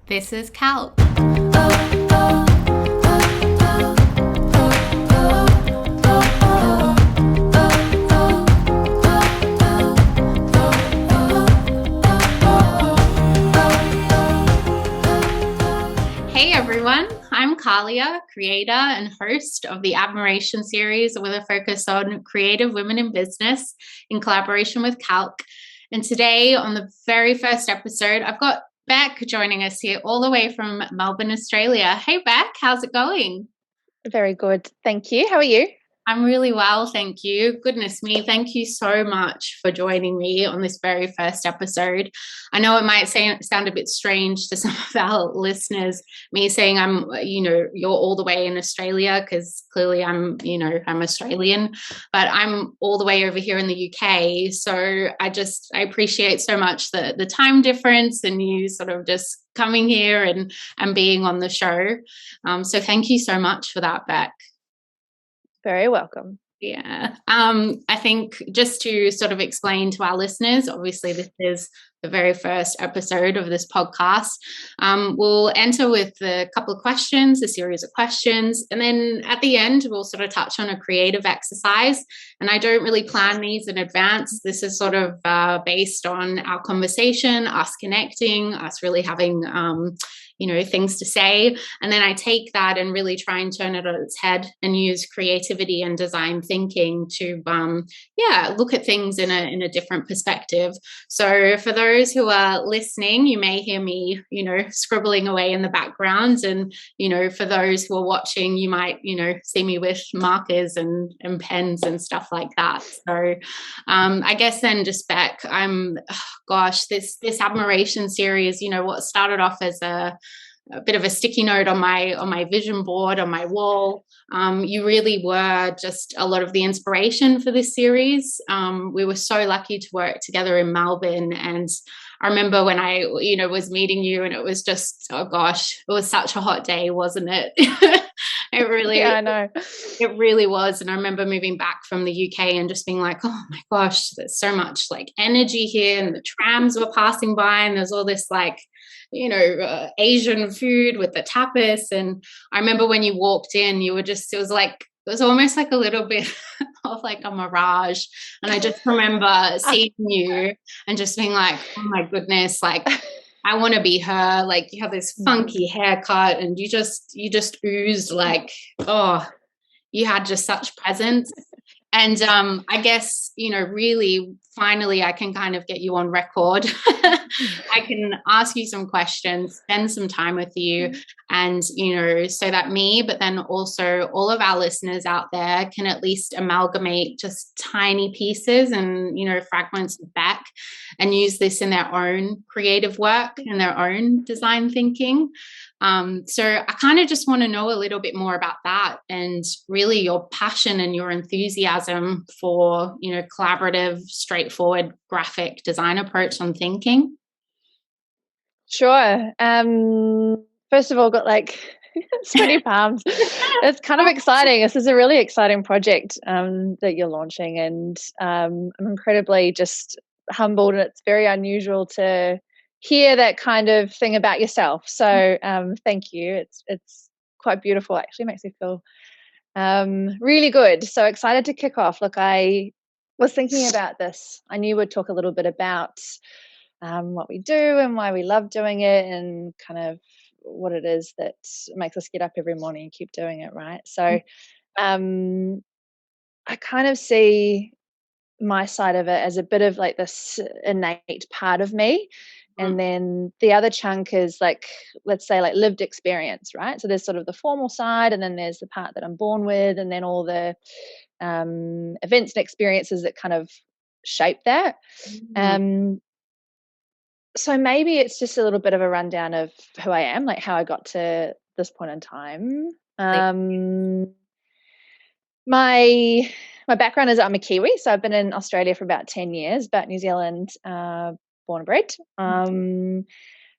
This is Kalc. Hey everyone, I'm Kalia, creator and host of the Admiration series with a focus on creative women in business in collaboration with Kalc. And today, on the very first episode, I've got Beck joining us here all the way from Melbourne, Australia. Hey Beck, how's it going? Very good. Thank you. How are you? I'm really well, thank you. Goodness me, thank you so much for joining me on this very first episode. I know it might sound a bit strange to some of our listeners, me saying you're all the way in Australia, because clearly I'm Australian, but I'm all the way over here in the UK. So I appreciate so much the time difference and you sort of just coming here and being on the show. So thank you so much for that, Beck. Very welcome. Yeah. I think just to sort of explain to our listeners, obviously this is the very first episode of this podcast. We'll enter with a couple of questions, a series of questions, and then at the end, we'll sort of touch on a creative exercise. And I don't really plan these in advance. This is sort of based on our conversation, us connecting, us really having things to say. And then I take that and really try and turn it on its head and use creativity and design thinking to, look at things in a different perspective. So for those who are listening, you may hear me, scribbling away in the background. And, for those who are watching, you might, see me with markers and pens and stuff like that. So I guess then just back, this admiration series, what started off as a bit of a sticky note on my vision board on my wall. You really were just a lot of the inspiration for this series. We were so lucky to work together in Melbourne, and I remember when I was meeting you, and it was just, oh gosh, it was such a hot day, wasn't it? It really, yeah, I know. It really was. And I remember moving back from the UK and just being like, oh my gosh, there's so much like energy here, and the trams were passing by, and there's all this like Asian food with the tapas. And I remember when you walked in, it was almost like a little bit of like a mirage. And I just remember seeing you and just being like, oh my goodness, like I want to be her. Like you have this funky haircut and you just oozed like, oh, you had just such presence. And I guess, really, finally, I can kind of get you on record. I can ask you some questions, spend some time with you, and, so that me, but then also all of our listeners out there can at least amalgamate just tiny pieces and, fragments back and use this in their own creative work and their own design thinking. So I kind of just want to know a little bit more about that and really your passion and your enthusiasm for, collaborative, straightforward graphic design approach on thinking. Sure. First of all, got like sweaty palms. It's kind of exciting. This is a really exciting project that you're launching, and I'm incredibly just humbled, and it's very unusual to hear that kind of thing about yourself. So thank you. It's quite beautiful. Actually, makes me feel really good. So excited to kick off. Look, I was thinking about this. I knew we'd talk a little bit about what we do and why we love doing it, and kind of what it is that makes us get up every morning and keep doing it, right? So I kind of see my side of it as a bit of like this innate part of me. And then the other chunk is like, let's say like lived experience, right? So there's sort of the formal side, and then there's the part that I'm born with, and then all the events and experiences that kind of shape that. So maybe it's just a little bit of a rundown of who I am, like how I got to this point in time. My background is I'm a Kiwi, so I've been in Australia for about 10 years, but New Zealand born and bred.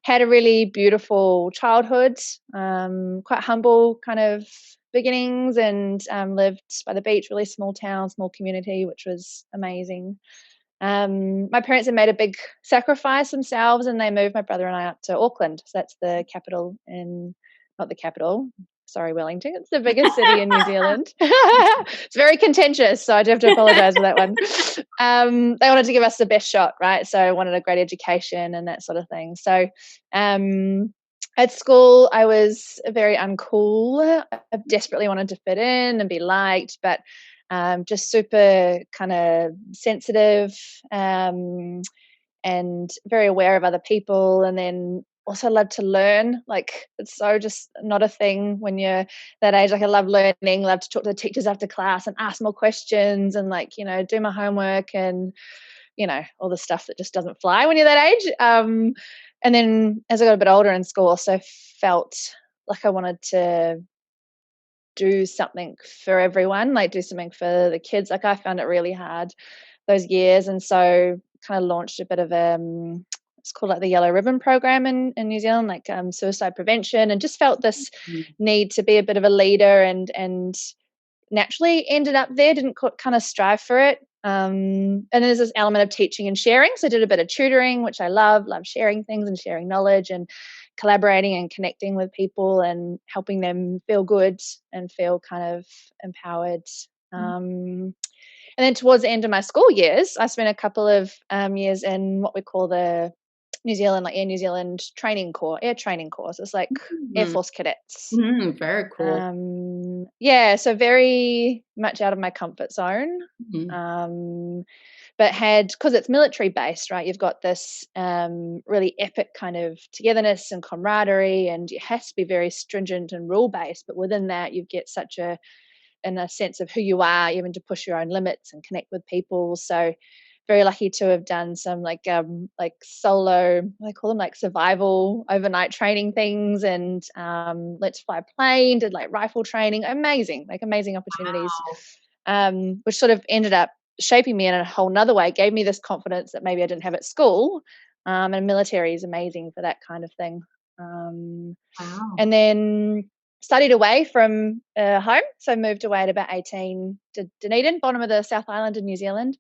Had a really beautiful childhood, quite humble kind of beginnings, and lived by the beach, really small town, small community, which was amazing. my parents had made a big sacrifice themselves, and they moved my brother and I up to Auckland. So that's the capital not the capital. Sorry, Wellington. It's the biggest city in New Zealand. It's very contentious, so I do have to apologise for that one. They wanted to give us the best shot, right? So I wanted a great education and that sort of thing. So at school, I was very uncool. I desperately wanted to fit in and be liked, but just super kind of sensitive and very aware of other people. And then also love to learn. Like, it's so just not a thing when you're that age. Like, I love learning, love to talk to the teachers after class and ask more questions and, like, do my homework and, all the stuff that just doesn't fly when you're that age. And then as I got a bit older in school, also felt like I wanted to do something for everyone, like do something for the kids. Like, I found it really hard those years. And so kind of launched a bit of it's called like the Yellow Ribbon program in New Zealand, like suicide prevention, and just felt this need to be a bit of a leader and naturally ended up there, didn't kind of strive for it. And there's this element of teaching and sharing. So I did a bit of tutoring, which I love sharing things and sharing knowledge and collaborating and connecting with people and helping them feel good and feel kind of empowered. And then towards the end of my school years, I spent a couple of years in what we call the New Zealand, like Air New Zealand training course, air training course. It's like Air Force cadets. Very cool. Yeah, so very much out of my comfort zone. But because it's military based, right? You've got this really epic kind of togetherness and camaraderie, and it has to be very stringent and rule based. But within that, you get such a sense of who you are, even to push your own limits and connect with people. So very lucky to have done some like solo, I call them like survival overnight training things, and let's fly a plane, did like rifle training, amazing opportunities. Wow. Which sort of ended up shaping me in a whole nother way, gave me this confidence that maybe I didn't have at school. And military is amazing for that kind of thing. Wow. And then studied away from home. So moved away at about 18 to Dunedin, bottom of the South Island in New Zealand.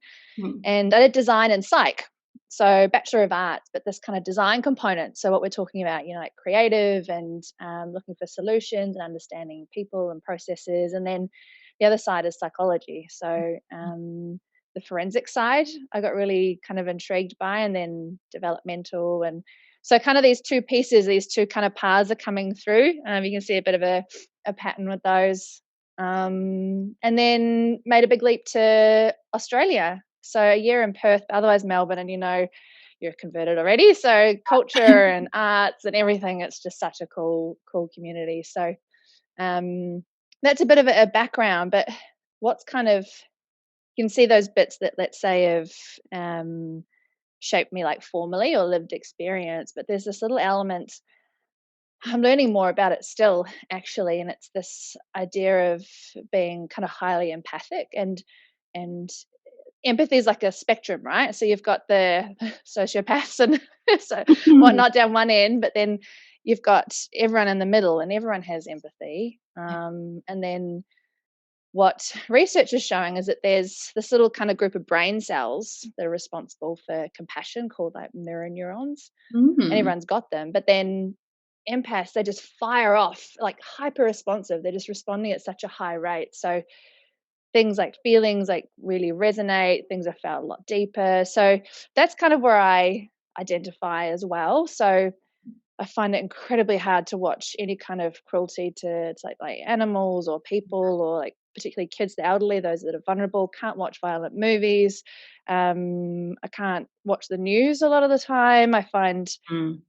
And I did design and psych. So Bachelor of Arts, but this kind of design component. So what we're talking about, like creative and looking for solutions and understanding people and processes. And then the other side is psychology. So the forensic side, I got really kind of intrigued by, and then developmental. And so kind of these two pieces, these two kind of paths are coming through. You can see a bit of a pattern with those. And then made a big leap to Australia. So a year in Perth, otherwise Melbourne, and you're converted already. So culture and arts and everything, it's just such a cool community. So that's a bit of a background, but what's kind of, you can see those bits that, let's say, have shaped me like formally or lived experience, but there's this little element, I'm learning more about it still, actually, and it's this idea of being kind of highly empathic, and empathy is like a spectrum, right? So you've got the sociopaths and so whatnot down one end, but then you've got everyone in the middle, and everyone has empathy. And then what research is showing is that there's this little kind of group of brain cells that are responsible for compassion called like mirror neurons, and everyone's got them. But then empaths, they just fire off like hyper responsive. They're just responding at such a high rate. So things like feelings like really resonate, things are felt a lot deeper. So that's kind of where I identify as well. So I find it incredibly hard to watch any kind of cruelty to like animals or people, or like particularly kids, the elderly, those that are vulnerable. Can't watch violent movies. I can't watch the news a lot of the time. I find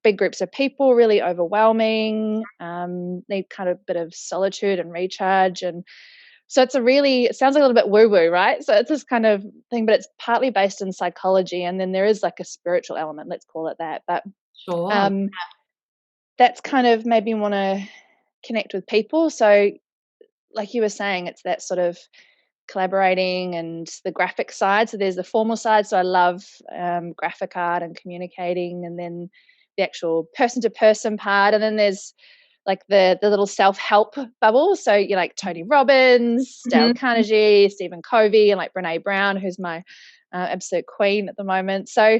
big groups of people really overwhelming. Need kind of a bit of solitude and recharge. And so it sounds like a little bit woo-woo, right? So it's this kind of thing, but it's partly based in psychology, and then there is like a spiritual element, let's call it that. But sure. That's kind of made me want to connect with people. So like you were saying, it's that sort of collaborating and the graphic side. So there's the formal side. So I love graphic art and communicating, and then the actual person-to-person part. And then there's like the little self-help bubble. So you're like Tony Robbins, Dale Carnegie, Stephen Covey, and like Brene Brown, who's my absolute queen at the moment. So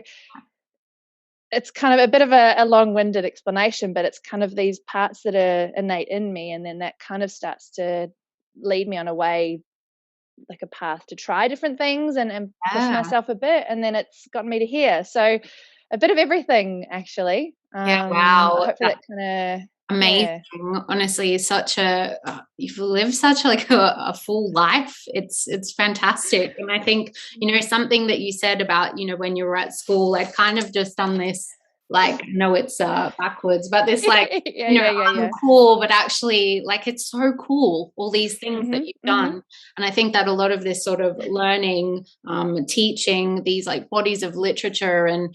it's kind of a bit of a long-winded explanation, but it's kind of these parts that are innate in me, and then that kind of starts to lead me on a way, like a path to try different things and push myself a bit, and then it's gotten me to here. So a bit of everything, actually. Yeah, wow. Hopefully that kind of amazing. Honestly, you've lived such like a full life. It's fantastic. And I think, something that you said about, when you were at school, I'd kind of just done this, like, no, it's backwards, but this like, I'm cool, but actually, like, it's so cool, all these things that you've done. And I think that a lot of this sort of learning, teaching, these like bodies of literature, and,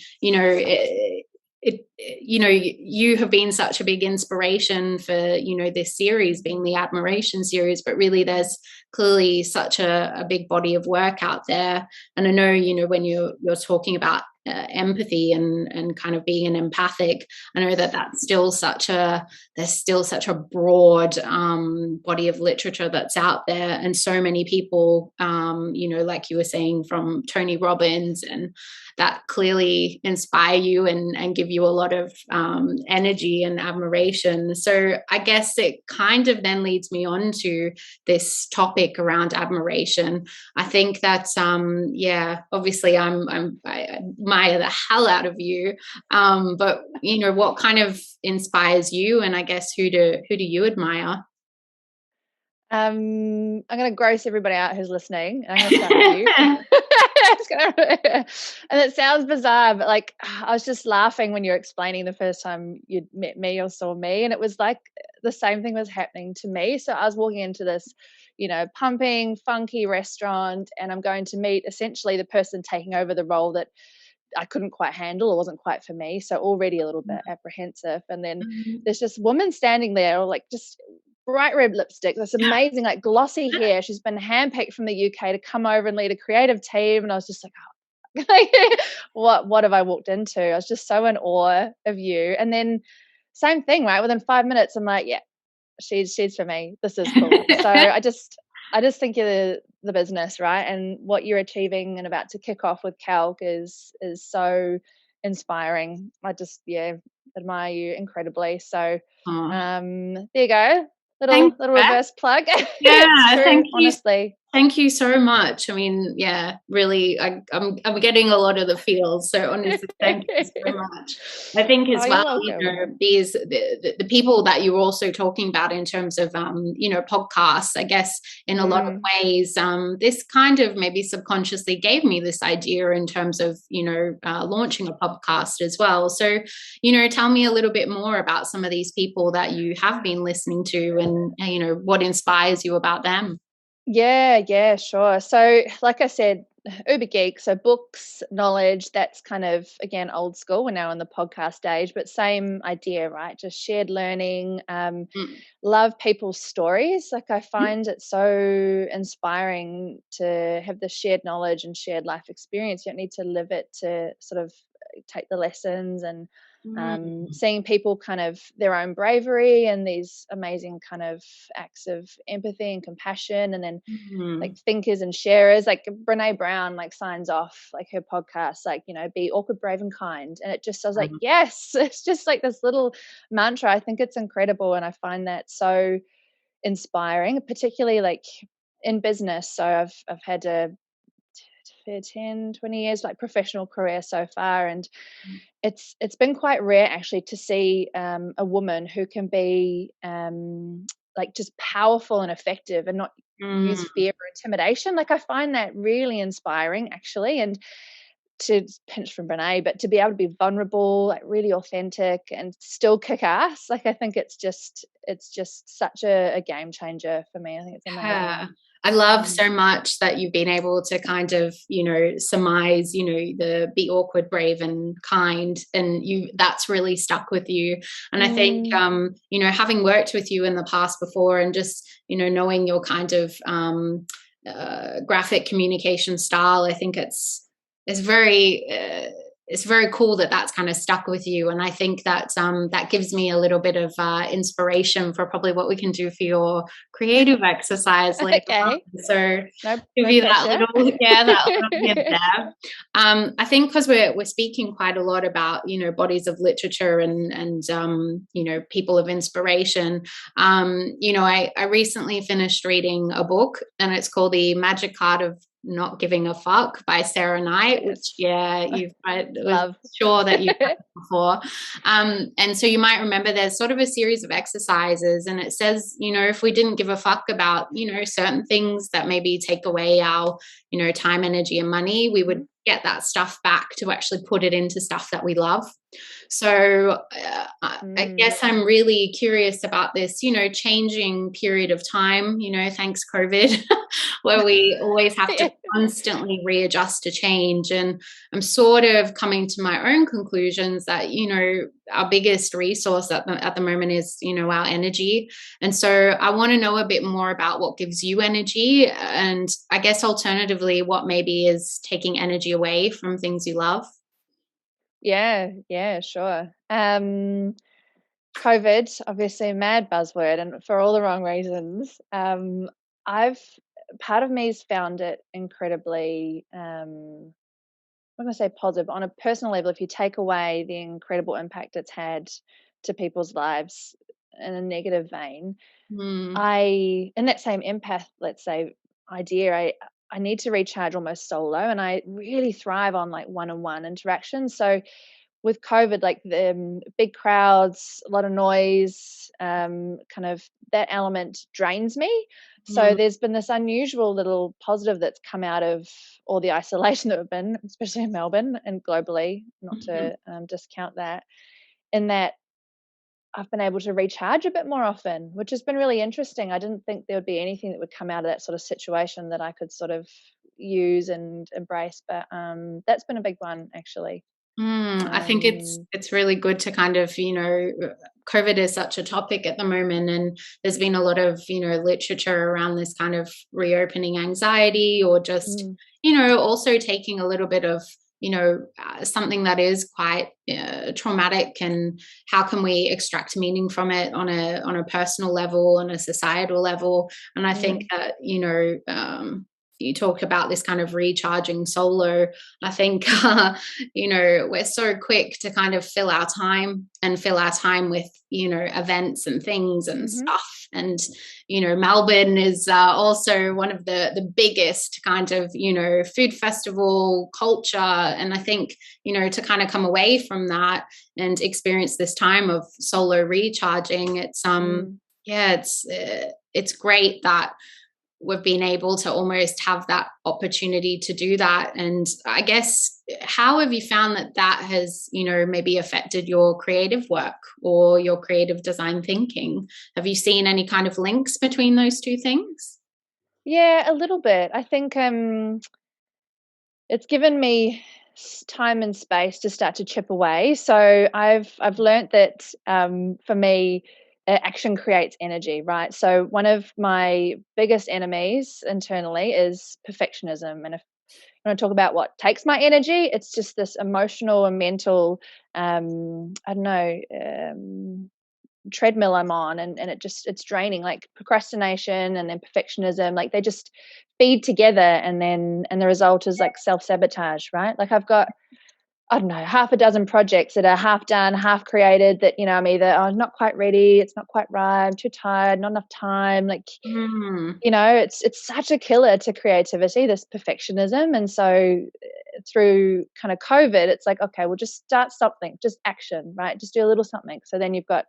you have been such a big inspiration for, this series being the admiration series, but really there's clearly such a big body of work out there. And I know, when you're talking about empathy and kind of being an empathic, I know that's still there's still such a broad body of literature that's out there, and so many people, like you were saying, from Tony Robbins, and that clearly inspire you and give you a lot of energy and admiration. So I guess it kind of then leads me on to this topic around admiration. I think that obviously I admire the hell out of you, but what kind of inspires you, and I guess who do you admire? I'm going to gross everybody out who's listening. I'm going to start with you. And it sounds bizarre, but like, I was just laughing when you were explaining the first time you'd met me or saw me, and it was like the same thing was happening to me. So I was walking into this, pumping, funky restaurant, and I'm going to meet essentially the person taking over the role that I couldn't quite handle, or wasn't quite for me. So already a little bit apprehensive. And then there's this woman standing there, or like just bright red lipstick, this amazing like glossy hair. She's been handpicked from the UK to come over and lead a creative team. And I was just like, what have I walked into? I was just so in awe of you. And then same thing, right? Within 5 minutes, I'm like, yeah, she's for me. This is cool. So I just think you're the business, right? And what you're achieving and about to kick off with Kalc is so inspiring. I just admire you incredibly. So there you go. Little reverse plug. Yeah, thank you. Honestly. Thank you so much. I mean, yeah, really, I'm getting a lot of the feels. So honestly, thank you so much. I think as well, these the people that you were also talking about in terms of podcasts, I guess in a lot of ways, this kind of maybe subconsciously gave me this idea in terms of launching a podcast as well. So tell me a little bit more about some of these people that you have been listening to, and what inspires you about them. Yeah, sure. So like I said, uber geek, so books, knowledge, that's kind of, again, old school. We're now in the podcast age, but same idea, right? Just shared learning. Love people's stories. Like I find it so inspiring to have the shared knowledge and shared life experience. You don't need to live it to sort of take the lessons, and seeing people kind of their own bravery and these amazing kind of acts of empathy and compassion, and then like thinkers and sharers, like Brene Brown like signs off like her podcast, like be awkward, brave and kind, and it just, I was like, yes, it's just like this little mantra. I think it's incredible, and I find that so inspiring, particularly like in business. So I've had a 10, 20 years like professional career so far, and it's been quite rare actually to see a woman who can be like just powerful and effective and not use fear or intimidation. Like I find that really inspiring actually, and to pinch from Brene, but to be able to be vulnerable, like really authentic and still kick ass. Like I think it's just such a game changer for me. I think it's amazing. Yeah. I love so much that you've been able to kind of, surmise, the be awkward, brave and kind, and that's really stuck with you. And I think, having worked with you in the past before, and just, knowing your kind of graphic communication style, I think it's very, it's very cool that that's kind of stuck with you. And I think that that gives me a little bit of inspiration for probably what we can do for your creative exercise later on. Okay. So No give you pressure. that little hint there. I think because we're speaking quite a lot about, you know, bodies of literature and you know, people of inspiration. You know, I recently finished reading a book, and it's called The Magic Art of Not Giving a Fuck by Sarah Knight, which I was Love. sure that you've heard before. And so you might remember there's sort of a series of exercises, and it says, you know, if we didn't give a fuck about, you know, certain things that maybe take away our, you know, time, energy, and money, we would get that stuff back to actually put it into stuff that we love. So I guess I'm really curious about this, you know, changing period of time, you know, thanks COVID, where we always have to constantly readjust to change. And I'm sort of coming to my own conclusions that, you know, our biggest resource at the moment is, you know, our energy. And so I want to know a bit more about what gives you energy, and I guess alternatively, what maybe is taking energy away from things you love. Yeah, sure. COVID, obviously a mad buzzword, and for all the wrong reasons. I've Part of me's found it incredibly, I'm not going to say positive, on a personal level. If you take away the incredible impact it's had to people's lives in a negative vein, in that same empath, let's say, idea, I need to recharge almost solo, and I really thrive on like one-on-one interactions. So with COVID, like the big crowds, a lot of noise, kind of that element drains me. So there's been this unusual little positive that's come out of all the isolation that we've been, especially in Melbourne and globally, not to discount that, in that I've been able to recharge a bit more often, which has been really interesting. I didn't think there would be anything that would come out of that sort of situation that I could sort of use and embrace, but that's been a big one, actually. I think it's really good to kind of, you know, COVID is such a topic at the moment, and there's been a lot of, you know, literature around this kind of reopening anxiety, or just, you know, also taking a little bit of, you know, something that is quite traumatic, and how can we extract meaning from it on a personal level, on a societal level. And I think that, you know, you talked about this kind of recharging solo. I think, you know, we're so quick to kind of fill our time with, you know, events and things and stuff. And, you know, Melbourne is also one of the biggest kind of, you know, food festival culture. And I think, you know, to kind of come away from that and experience this time of solo recharging, it's it's great that we've been able to almost have that opportunity to do that. And I guess, how have you found that has, you know, maybe affected your creative work or your creative design thinking? Have you seen any kind of links between those two things? Yeah, a little bit. I think it's given me time and space to start to chip away. So I've learned that for me, action creates energy, right? So one of my biggest enemies internally is perfectionism. And if I want to talk about what takes my energy, it's just this emotional and mental, I don't know, treadmill I'm on, and it's draining, like procrastination and then perfectionism, like they just feed together, and the result is like self-sabotage, right? Like I've got, I don't know, half a dozen projects that are half done, half created, that, you know, I'm either, oh, not quite ready, it's not quite right, I'm too tired, not enough time, like, you know, it's such a killer to creativity, this perfectionism. And so through kind of COVID, it's like, okay, we'll just start something, just action, right? Just do a little something. So then you've got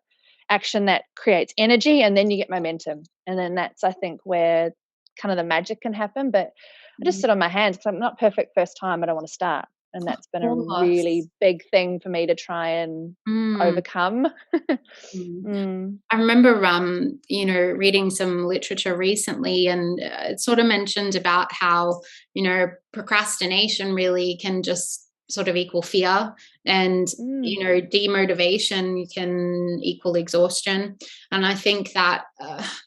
action that creates energy, and then you get momentum. And then that's, I think, where kind of the magic can happen. But I just sit on my hands because I'm not perfect first time. I don't want to start. And that's been a really big thing for me to try and overcome. I remember, you know, reading some literature recently, and it sort of mentioned about how, you know, procrastination really can just sort of equal fear, and, you know, demotivation can equal exhaustion. And I think that,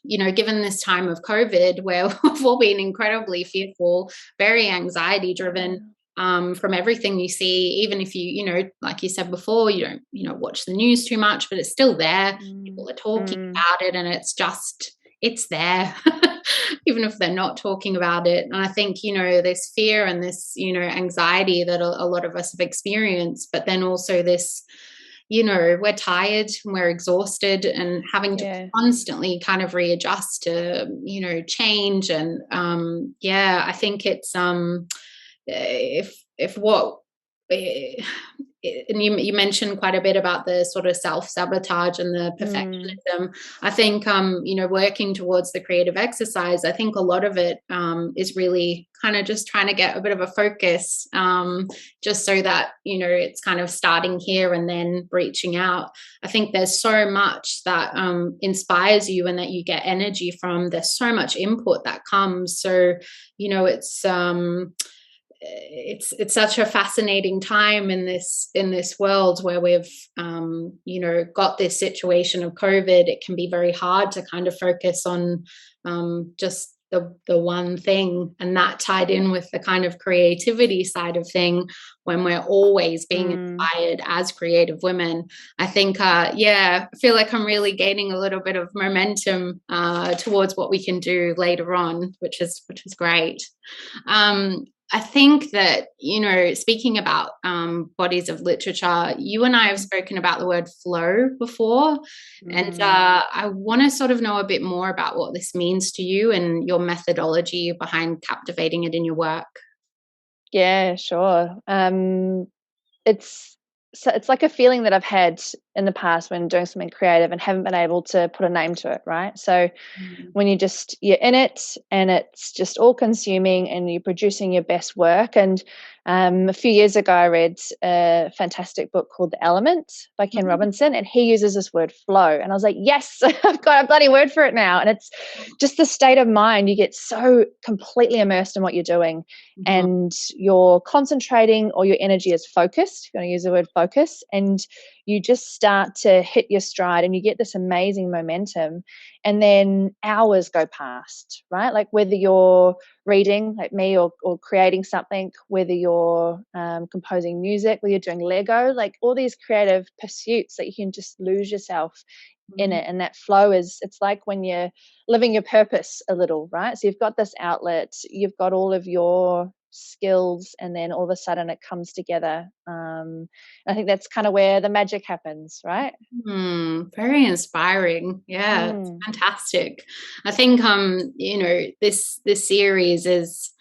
you know, given this time of COVID, where we've all been incredibly fearful, very anxiety driven, from everything you see, even if like you said before, you don't, watch the news too much, but it's still there. People are talking about it, and it's there, even if they're not talking about it. And I think, this fear and this, anxiety that a lot of us have experienced, but then also this, we're tired and we're exhausted and having to constantly kind of readjust to, change. And I think it's if what and you mentioned quite a bit about the sort of self-sabotage and the perfectionism. I think working towards the creative exercise, I think a lot of it is really kind of just trying to get a bit of a focus, just so that it's kind of starting here and then reaching out. I think there's so much that inspires you and that you get energy from. There's so much input that comes, so it's such a fascinating time in this world where we've got this situation of COVID. It can be very hard to kind of focus on just the one thing, and that tied in with the kind of creativity side of thing, when we're always being inspired as creative women. I think I feel like I'm really gaining a little bit of momentum towards what we can do later on, which is great. I think that, speaking about bodies of literature, you and I have spoken about the word flow before. And I want to sort of know a bit more about what this means to you and your methodology behind captivating it in your work. Yeah, sure. It's like a feeling that I've had in the past when doing something creative and haven't been able to put a name to it, right? So when you're in it and it's just all consuming and you're producing your best work. And a few years ago, I read a fantastic book called The Element by Ken Robinson, and he uses this word flow. And I was like, yes, I've got a bloody word for it now. And it's just the state of mind. You get so completely immersed in what you're doing, and you're concentrating, or your energy is focused. You're going to use the word focus, and you just start to hit your stride and you get this amazing momentum. And then hours go past, right? Like whether you're reading like me, or creating something, whether you're composing music, whether you're doing Lego, like all these creative pursuits that you can just lose yourself in it. And that flow it's like when you're living your purpose a little, right? So you've got this outlet, you've got all of your skills, and then all of a sudden it comes together. I think that's kind of where the magic happens, right? Very inspiring. Yeah, it's fantastic. I think this series is,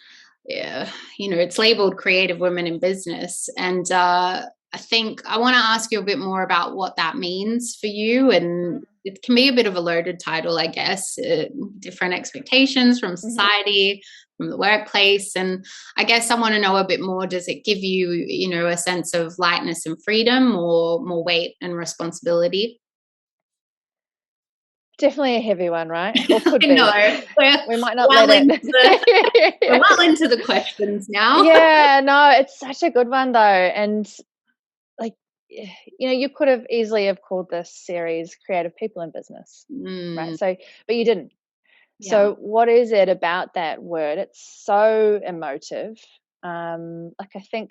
it's labeled Creative Women in Business, and I think I want to ask you a bit more about what that means for you. And it can be a bit of a loaded title, I guess, different expectations from society, from the workplace. And I guess I want to know a bit more. Does it give you, a sense of lightness and freedom, or more weight and responsibility? Definitely a heavy one, right? Or could be. No, we might not let it. We're well into the questions now. Yeah, no, it's such a good one though. And like, you could have easily have called this series Creative People in Business, right? So, but you didn't. Yeah. So what is it about that word? It's so emotive. Like I think,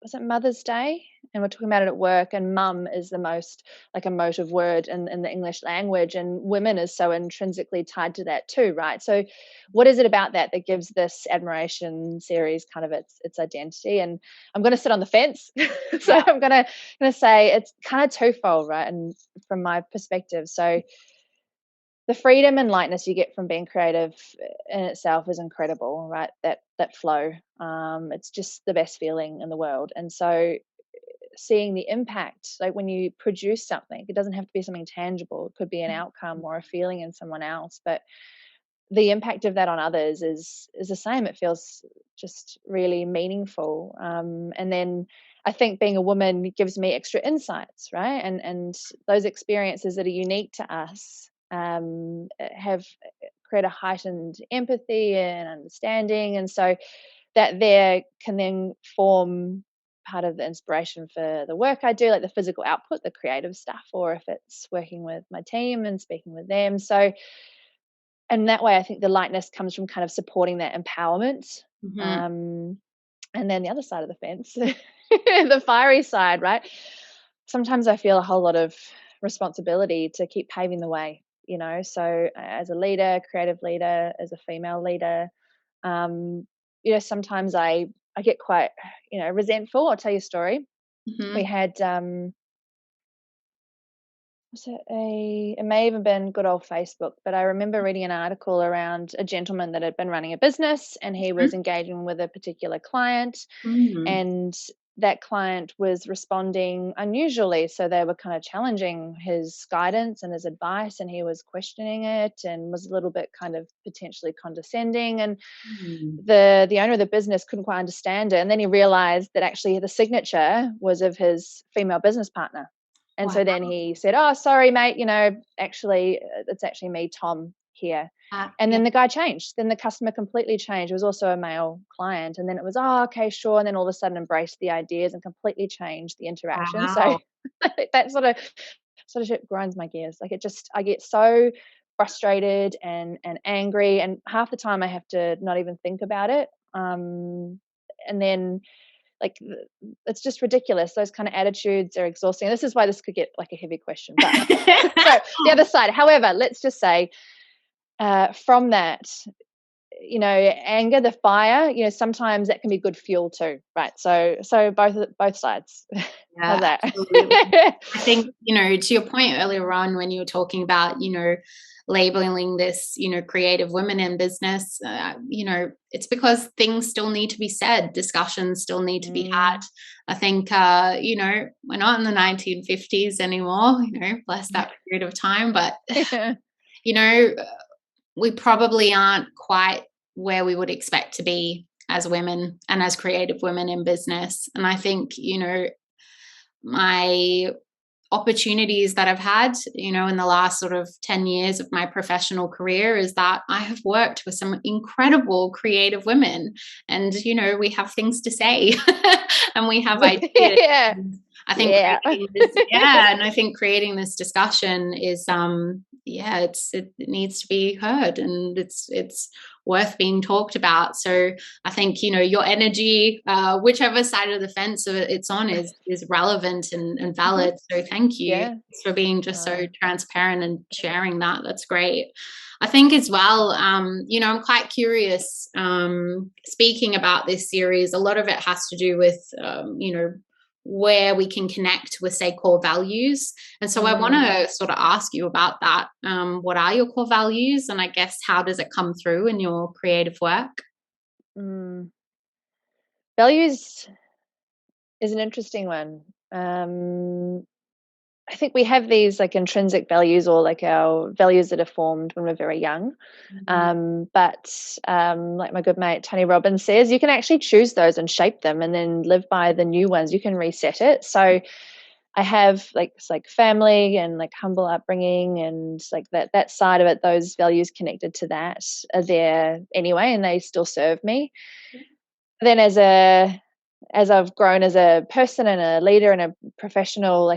was it Mother's Day? And we're talking about it at work, and mum is the most like emotive word in the English language, and women is so intrinsically tied to that too, right? So what is it about that gives this admiration series kind of its identity? And I'm going to sit on the fence. So I'm going to say it's kind of twofold, right? And from my perspective, so the freedom and lightness you get from being creative in itself is incredible, right? That flow, it's just the best feeling in the world. And so seeing the impact, like when you produce something, it doesn't have to be something tangible. It could be an outcome or a feeling in someone else, but the impact of that on others is the same. It feels just really meaningful. And then I think being a woman gives me extra insights, right? And those experiences that are unique to us have create a heightened empathy and understanding, and so that there can then form part of the inspiration for the work I do, like the physical output, the creative stuff, or if it's working with my team and speaking with them. So, and that way, I think the lightness comes from kind of supporting that empowerment. And then the other side of the fence, the fiery side, right? Sometimes I feel a whole lot of responsibility to keep paving the way, So as a leader, creative leader, as a female leader, um, sometimes I get quite, resentful. I'll tell you a story. We had it may have been good old Facebook, but I remember reading an article around a gentleman that had been running a business, and he was engaging with a particular client, Mm-hmm. and that client was responding unusually. So they were kind of challenging his guidance and his advice, and he was questioning it and was a little bit kind of potentially condescending. And the owner of the business couldn't quite understand it. And then he realized that actually the signature was of his female business partner. And Wow. so then he said, "Oh, sorry, mate, actually, it's actually me, Tom, here." And Yeah. then the guy changed. Then the customer completely changed. It was also a male client. And then it was, "Oh, okay, sure." And then all of a sudden embraced the ideas and completely changed the interaction. So Wow. that sort of shit grinds my gears. Like I get so frustrated and angry, and half the time I have to not even think about it. And then like it's just ridiculous. Those kind of attitudes are exhausting. This is why this could get like a heavy question. But so the other side, however, let's just say from that, anger, the fire, sometimes that can be good fuel too, right? So both sides. How's Yeah, that? absolutely. I think, to your point earlier on when you were talking about, labeling this, creative women in business, it's because things still need to be said, discussions still need to be had. I think, we're not in the 1950s anymore, bless that period of time, but, we probably aren't quite where we would expect to be as women and as creative women in business. And I think, my opportunities that I've had, in the last sort of 10 years of my professional career is that I have worked with some incredible creative women, and, we have things to say and we have ideas. Yeah. I think and I think creating this discussion is it needs to be heard, and it's worth being talked about. So I think, your energy, whichever side of the fence it's on, is relevant and valid. So thank you. Yeah. Thanks for being just so transparent and sharing that. That's great. I think as well, I'm quite curious, speaking about this series, a lot of it has to do with, where we can connect with, say, core values. And so I want to sort of ask you about that. What are your core values? And I guess, how does it come through in your creative work? Values is an interesting one. I think we have these like intrinsic values, or like our values that are formed when we're very young. But like my good mate Tony Robbins says, you can actually choose those and shape them and then live by the new ones. You can reset it. So I have it's like family and like humble upbringing, and like that side of it, those values connected to that are there anyway, and they still serve me. Then as I've grown as a person and a leader and a professional,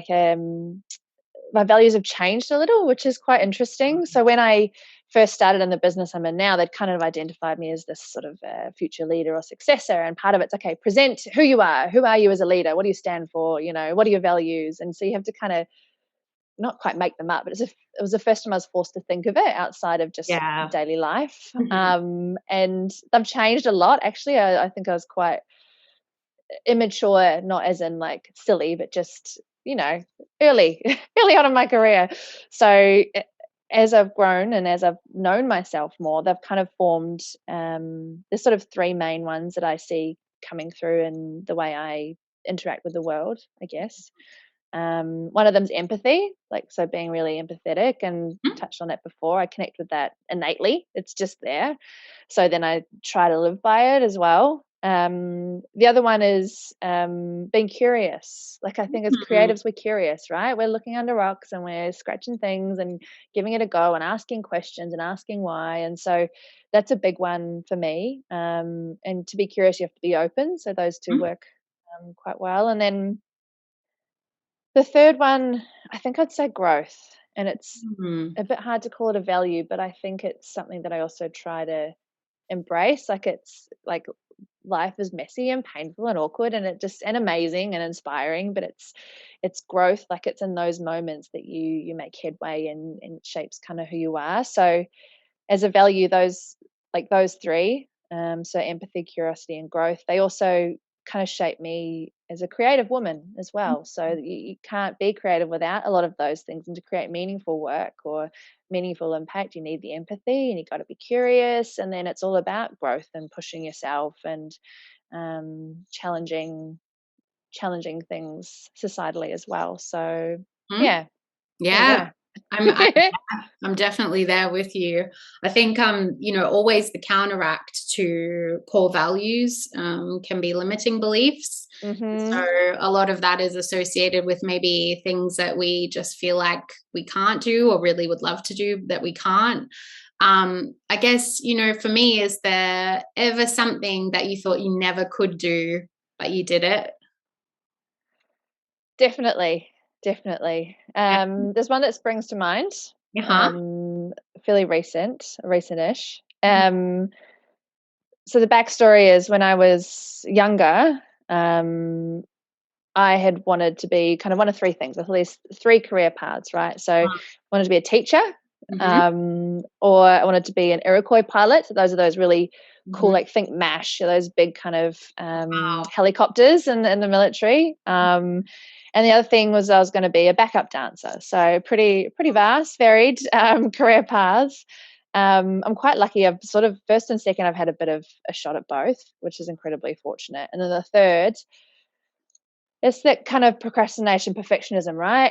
my values have changed a little, which is quite interesting. So when I first started in the business I'm in now, they'd kind of identified me as this sort of future leader or successor. And part of it's, okay, present who you are. Who are you as a leader? What do you stand for? What are your values? And so you have to kind of not quite make them up, but it was the first time I was forced to think of it outside of just daily life. And they've changed a lot. Actually, I think I was quite immature, not as in like silly, but just early on in my career. So as I've grown and as I've known myself more, they've kind of formed there's sort of three main ones that I see coming through in the way I interact with the world, I guess. One of them's empathy, so being really empathetic, and touched on that before. I connect with that innately. It's just there. So then I try to live by it as well. The other one is being curious. I think as creatives, we're curious, right? We're looking under rocks and we're scratching things and giving it a go and asking questions and asking why. And so that's a big one for me. And to be curious, you have to be open. So those two work quite well. And then the third one, I think I'd say growth. And it's a bit hard to call it a value, but I think it's something that I also try to embrace. It's like life is messy and painful and awkward, and and amazing and inspiring, but it's growth. Like, it's in those moments that you make headway, and it shapes kind of who you are. So as a value, those three, so empathy, curiosity, and growth, they also kind of shape me as a creative woman as well. So you can't be creative without a lot of those things, and to create meaningful work or meaningful impact, you need the empathy, and you got to be curious, and then it's all about growth and pushing yourself, and challenging things societally as well. So Mhm. yeah, there you Yeah. go. I'm I'm definitely there with you. I think always the counteract to core values can be limiting beliefs. So Mhm. a lot of that is associated with maybe things that we just feel like we can't do or really would love to do that we can't. I guess, for me, is there ever something that you thought you never could do, but you did it? Definitely, definitely. Yeah. There's one that springs to mind, Uh-huh. um, fairly recent-ish. So the backstory is, when I was younger, um, I had wanted to be kind of one of three things, at least three career paths, right? So I wanted to be a teacher, Mm-hmm. or I wanted to be an Iroquois pilot. So those are those really cool, Hmm. like, think MASH, those big kind of Wow. helicopters in the military. And the other thing was I was going to be a backup dancer. So pretty vast, varied career paths. I'm quite lucky. I've sort of, first and second, I've had a bit of a shot at both, which is incredibly fortunate. And then the third, it's that kind of procrastination, perfectionism, right?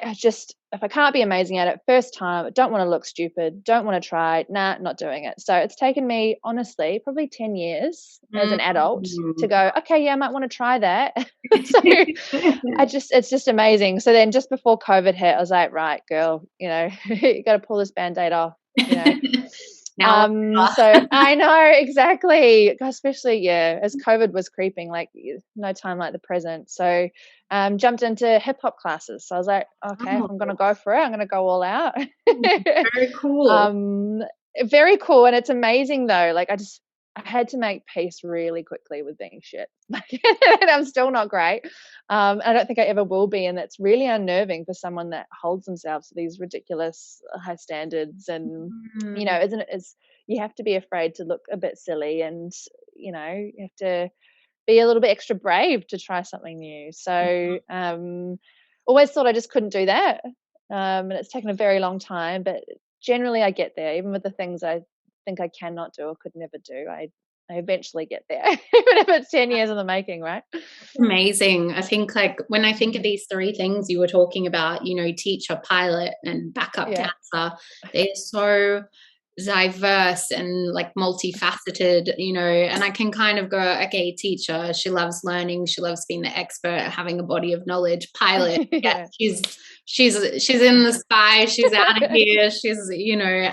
If I can't be amazing at it first time, I don't want to look stupid, don't want to try, nah, not doing it. So it's taken me, honestly, probably 10 years as an adult to Mm. go, okay, yeah, I might want to try that. So it's just amazing. So then, just before COVID hit, I was like, right, girl, you got to pull this Band-Aid off, you know. Now, So I know, exactly, especially, yeah, as COVID was creeping, like, no time like the present. So jumped into hip hop classes. So I was like, okay, if I'm gonna oh, go for it, I'm gonna go all out. very cool. um Very cool. And it's amazing though. Like, I had to make peace really quickly with being shit. Like, and I'm still not great. I don't think I ever will be, and that's really unnerving for someone that holds themselves to these ridiculous high standards. And Mm. isn't it, is you have to be afraid to look a bit silly, and you have to be a little bit extra brave to try something new. So always thought I just couldn't do that. And it's taken a very long time, but generally I get there. Even with the things I think I cannot do or could never do, I eventually get there, even if it's 10 years in the making, right? Amazing. I think, like, when I think of Mm. these three things you were talking about, teacher, pilot, and backup Yeah. dancer, they're so diverse and, like, multifaceted, and I can kind of go, okay, teacher, she loves learning, she loves being the expert, having a body of knowledge. Pilot, yeah, Yeah. she's in the sky, she's out of here,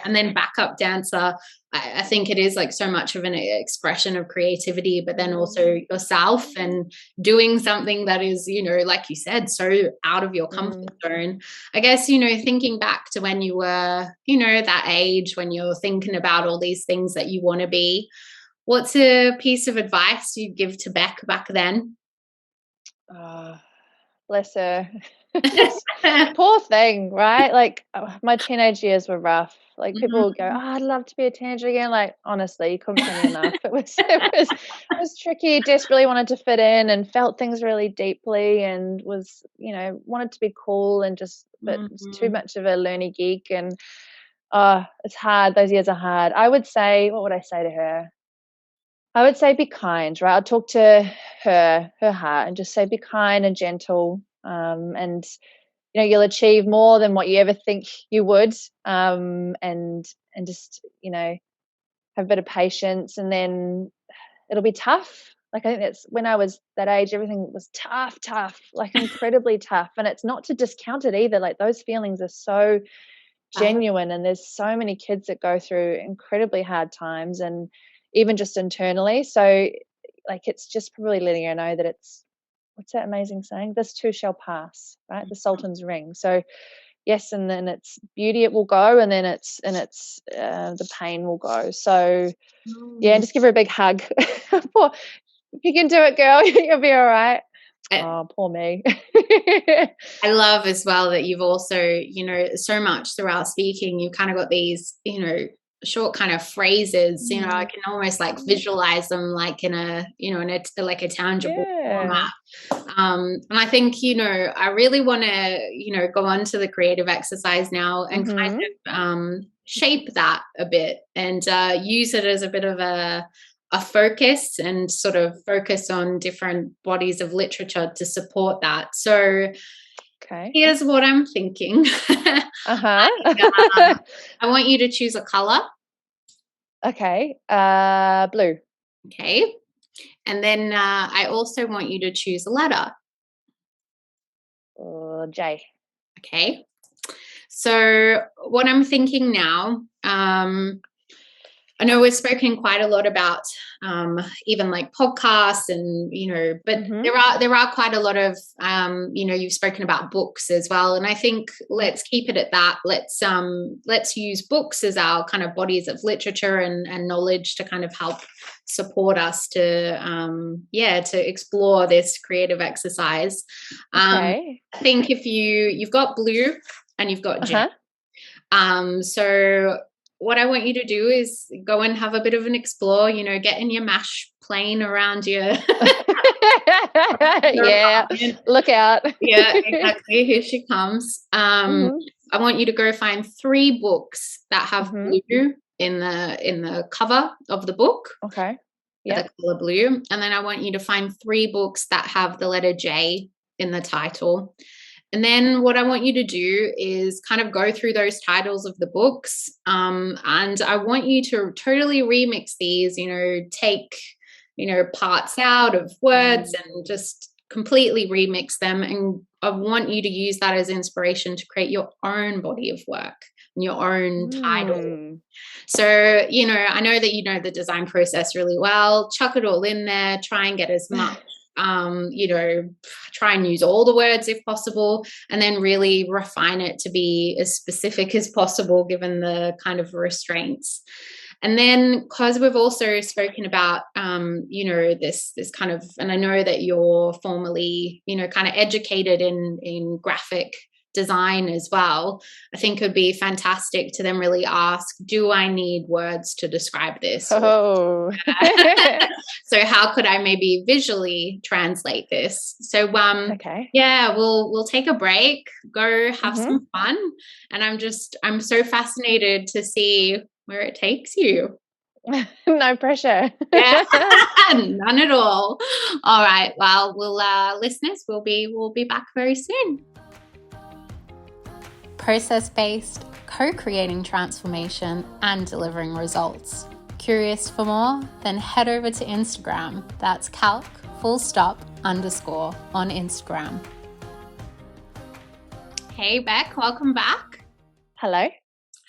and then backup dancer. I think it is, like, so much of an expression of creativity, but then also Mm. yourself, and doing something that is, like you said, so out of your comfort Mm. zone. I guess, thinking back to when you were, that age, when you're thinking about all these things that you want to be, what's a piece of advice you'd give to Beck back then? Oh, bless her. Poor thing, right? Like, my teenage years were rough. Like, people would go, "Oh, I'd love to be a teenager again." Like, honestly, you couldn't pay me enough. It was tricky. Desperately wanted to fit in, and felt things really deeply, and was, wanted to be cool, and but was too Mhm. much of a learny geek. And it's hard. Those years are hard. I would say, what would I say to her? I would say be kind, right? I'll talk to her heart, and just say, be kind and gentle. And you'll achieve more than what you ever think you would. And just, have a bit of patience, and then it'll be tough. Like, I think that's when I was that age, everything was tough, like, incredibly tough. And it's not to discount it either. Like, those feelings are so Valid. genuine, and there's so many kids that go through incredibly hard times, and even just internally. So, like, it's just probably letting her know that it's, what's that amazing saying, this too shall pass, right? The Sultan's ring. So yes, and then its beauty, it will go, and then it's the pain will go. So yeah, and Mm. just give her a big hug. Poor, You can do it, girl. You'll be all right. I Oh, poor me. I love as well that you've also, so much throughout speaking, you kind of got these, short kind of phrases, I can almost like visualize them like in a, like a tangible format. And I think, I really want to, go on to the creative exercise now and kind of shape that a bit and use it as a bit of a focus and sort of focus on different bodies of literature to support that. So here's what I'm thinking. I want you to choose a color. Okay. Blue. Okay. And then I also want you to choose a letter. J. Okay. So what I'm thinking now, I know we've spoken quite a lot about even like podcasts and, but there are quite a lot of, you've spoken about books as well. And I think let's keep it at that. Let's use books as our kind of bodies of literature and knowledge to kind of help support us to, to explore this creative exercise. I think if you've got blue and you've got J. So what I want you to do is go and have a bit of an explore, get in your MASH plane around your yeah, look out. Yeah, exactly. Here she comes. I want you to go find 3 books that have blue in the cover of the book. Okay. Yeah. The color blue. And then I want you to find 3 books that have the letter J in the title. And then what I want you to do is kind of go through those titles of the books. And I want you to totally remix these, take, parts out of words and just completely remix them. And I want you to use that as inspiration to create your own body of work and your own title. So, I know that you know the design process really well. Chuck it all in there, try and get as much try and use all the words if possible, and then really refine it to be as specific as possible given the kind of restraints. And then because we've also spoken about, this kind of, and I know that you're formally, kind of educated in graphic design as well, I think it would be fantastic to then really ask, do I need words to describe this? So how could I maybe visually translate this? So we'll take a break, go have some fun, and I'm so fascinated to see where it takes you. No pressure. Yeah, none at all. All right, well, listeners, we'll be back very soon. Process-based, co-creating transformation and delivering results. Curious for more? Then head over to Instagram. That's Kalc __ on Instagram. Hey Beck, welcome back. Hello.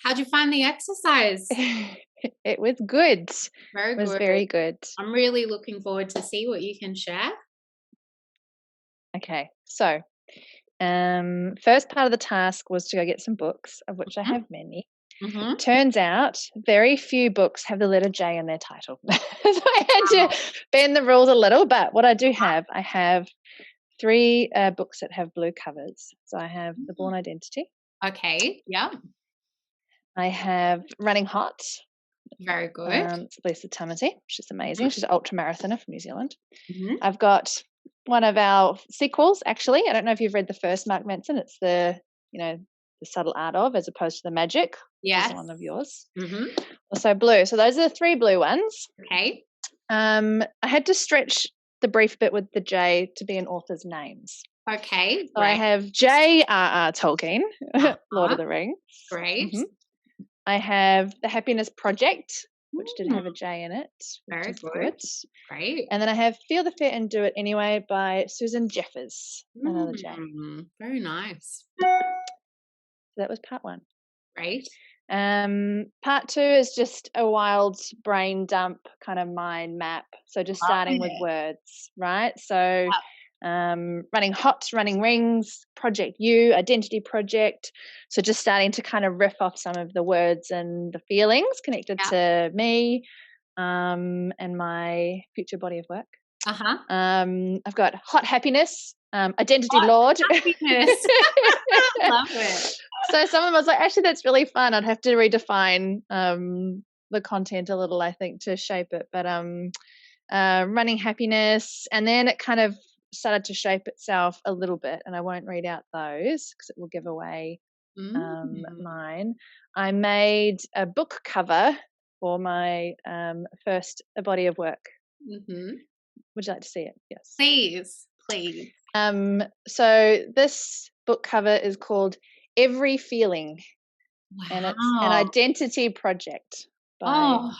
How'd you find the exercise? It was good. Very good. It was very good. I'm really looking forward to see what you can share. Okay, so first part of the task was to go get some books, of which I have many. Turns out very few books have the letter J in their title. So I had to bend the rules a little, but what I do have, I have 3 books that have blue covers. So I have The Born Identity. Okay, yeah. I have Running Hot. Very good. It's Lisa Tamati. She's amazing. She's an ultra marathoner from New Zealand. I've got one of our sequels, actually. I don't know if you've read the first Mark Manson. It's the subtle art of, as opposed to the magic. Yes. One of yours. Also blue. So those are the 3 blue ones. Okay. I had to stretch the brief bit with the J to be an author's names. Okay. So I have J.R.R. Tolkien, Lord of the Rings. Great. I have The Happiness Project, which did have a J in it. Very good. Great. And then I have Feel the Fit and Do It Anyway by Susan Jeffers. Another J. Very nice. So that was part 1. Great. Part 2 is just a wild brain dump kind of mind map. So just starting with words, right? So Running Hot, Running Rings, Project U, Identity Project. So just starting to kind of riff off some of the words and the feelings connected to me and my future body of work. I've got hot happiness, identity lord. Happiness. Love it. So some of them I was like, actually, that's really fun. I'd have to redefine the content a little, I think, to shape it. But running happiness, and then it kind of started to shape itself a little bit, and I won't read out those because it will give away mine. I made a book cover for my first body of work. Would you like to see it? Yes. Please. So this book cover is called Every Feeling. Wow. And it's an identity project by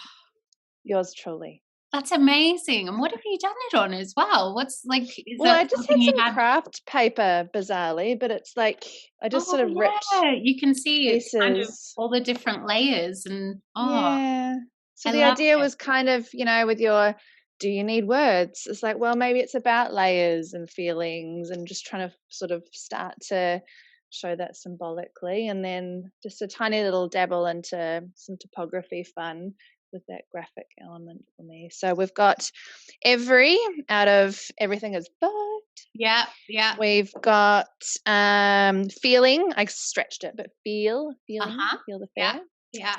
yours truly. That's amazing. And what have you done it on as well? What's like, I just had some craft paper, bizarrely, but it's like I just sort of ripped. You can see pieces. It's kind of all the different layers and yeah. So the idea was kind of, with your, do you need words? It's like, well, maybe it's about layers and feelings and just trying to sort of start to show that symbolically, and then just a tiny little dabble into some typography fun with that graphic element for me. So we've got every out of everything is but. Yeah. We've got feeling. I stretched it, but feeling, feel the feeling. Yeah.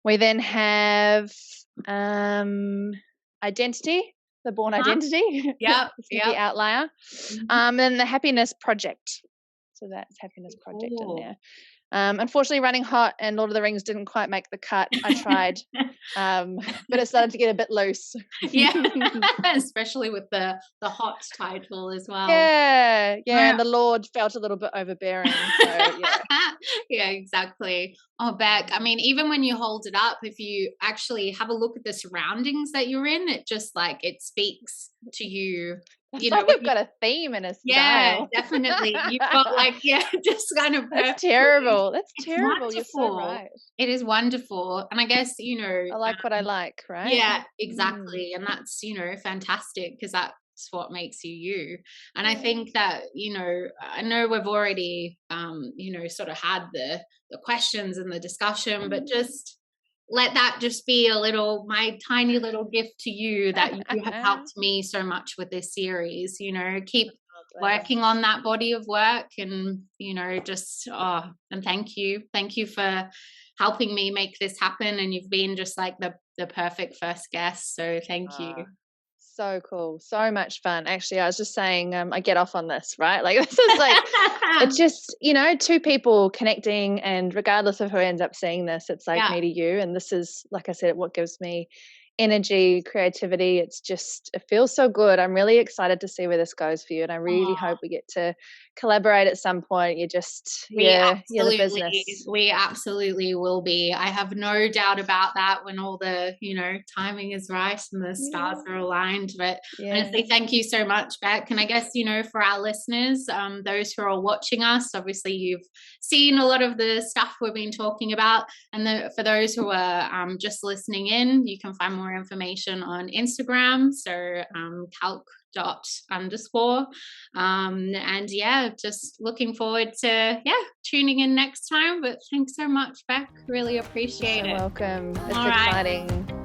We then have identity, the born identity. Yeah. The outlier. And then the happiness project. So that's happiness project in there. Unfortunately, Running Hot and Lord of the Rings didn't quite make the cut. I tried, but it started to get a bit loose. Yeah, especially with the hot title as well. Yeah, and the Lord felt a little bit overbearing. So, yeah, exactly. Oh, Beck, I mean, even when you hold it up, if you actually have a look at the surroundings that you're in, it just like, it speaks to you. You've got a theme and a style. Yeah, definitely. You've got like, just kind of. That's terrible. That's it's terrible. Wonderful. You're so right. It is wonderful. And I guess, I like what I like, right? Yeah, exactly. And that's, fantastic because that's what makes you you. And I think that, I know we've already, sort of had the questions and the discussion, but just let that just be my tiny little gift to you that you have helped me so much with this series, keep working on that body of work and, and thank you for helping me make this happen. And you've been just like the perfect first guest. So thank you. So cool. So much fun. Actually, I was just saying, I get off on this, right? Like this is like, it's just, two people connecting, and regardless of who ends up seeing this, it's like me to you. And this is, like I said, what gives me energy, creativity. It feels so good. I'm really excited to see where this goes for you. And I really hope we get to collaborate at some point. You're the business. We absolutely will be. I have no doubt about that when all the, timing is right and the stars are aligned. But honestly, thank you so much, Beck. And I guess, for our listeners, those who are watching us, obviously you've seen a lot of the stuff we've been talking about. And for those who are just listening in, you can find more information on Instagram. So Kalc _. And just looking forward to tuning in next time. But thanks so much, Beck. Really appreciate it. You're welcome. It's exciting.